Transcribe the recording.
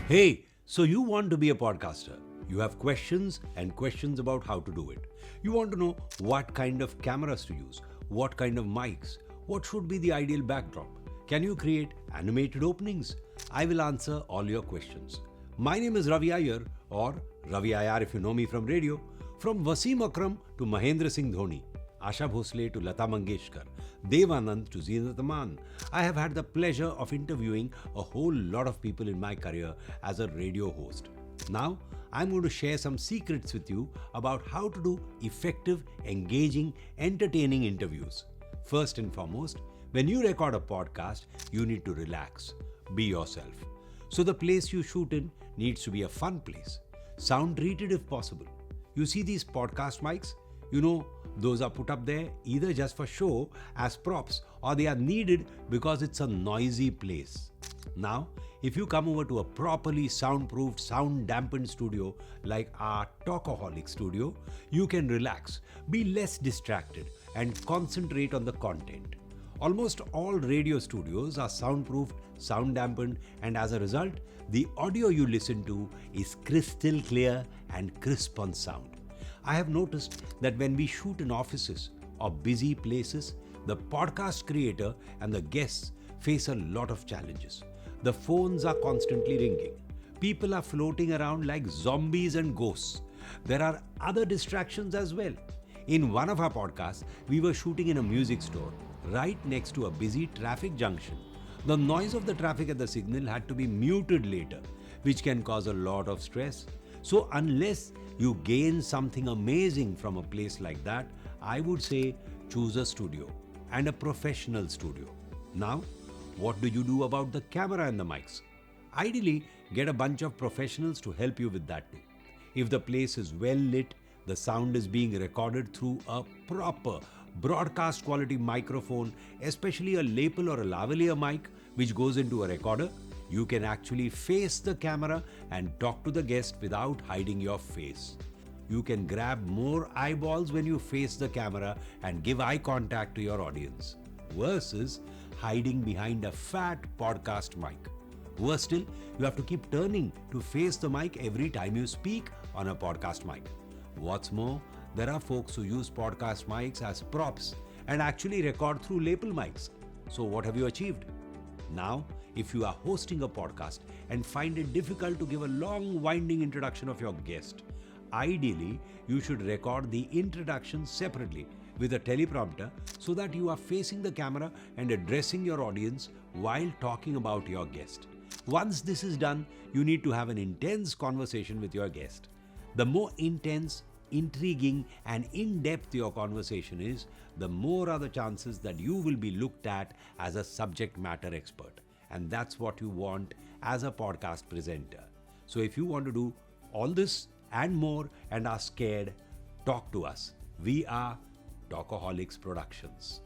Hey, so you want to be a podcaster. You have questions and questions about how to do it. You want to know what kind of cameras to use, what kind of mics, what should be the ideal backdrop. Can you create animated openings? I will answer all your questions. My name is Ravi Iyer, or Ravi Iyer if you know me from radio. From Wasim Akram to Mahendra Singh Dhoni, Asha Bhosle to Lata Mangeshkar, Dev Anand to Zeenat Aman. I have had the pleasure of interviewing a whole lot of people in my career as a radio host. Now, I'm going to share some secrets with you about how to do effective, engaging, entertaining interviews. First and foremost, when you record a podcast, you need to relax, be yourself. So the place you shoot in needs to be a fun place. Sound treated if possible. You see these podcast mics? You know, those are put up there either just for show as props or they are needed because it's a noisy place. Now, if you come over to a properly soundproofed, sound dampened studio like our Talkaholic studio, you can relax, be less distracted, and concentrate on the content. Almost all radio studios are soundproofed, sound dampened, and as a result, the audio you listen to is crystal clear and crisp on sound. I have noticed that when we shoot in offices or busy places, the podcast creator and the guests face a lot of challenges. The phones are constantly ringing. People are floating around like zombies and ghosts. There are other distractions as well. In one of our podcasts, we were shooting in a music store right next to a busy traffic junction. The noise of the traffic at the signal had to be muted later, which can cause a lot of stress. So unless you gain something amazing from a place like that, I would say choose a studio and a professional studio. Now, what do you do about the camera and the mics? Ideally, get a bunch of professionals to help you with that too. If the place is well lit, the sound is being recorded through a proper broadcast quality microphone, especially a lapel or a lavalier mic which goes into a recorder, you can actually face the camera and talk to the guest without hiding your face. You can grab more eyeballs when you face the camera and give eye contact to your audience, versus hiding behind a fat podcast mic. Worse still, you have to keep turning to face the mic every time you speak on a podcast mic. What's more, there are folks who use podcast mics as props and actually record through lapel mics. So what have you achieved? Now, if you are hosting a podcast and find it difficult to give a long winding introduction of your guest, ideally you should record the introduction separately with a teleprompter so that you are facing the camera and addressing your audience while talking about your guest. Once this is done, you need to have an intense conversation with your guest. The more intense, intriguing, and in-depth your conversation is, the more are the chances that you will be looked at as a subject matter expert. And that's what you want as a podcast presenter. So if you want to do all this and more and are scared, talk to us. We are Talkaholics Productions.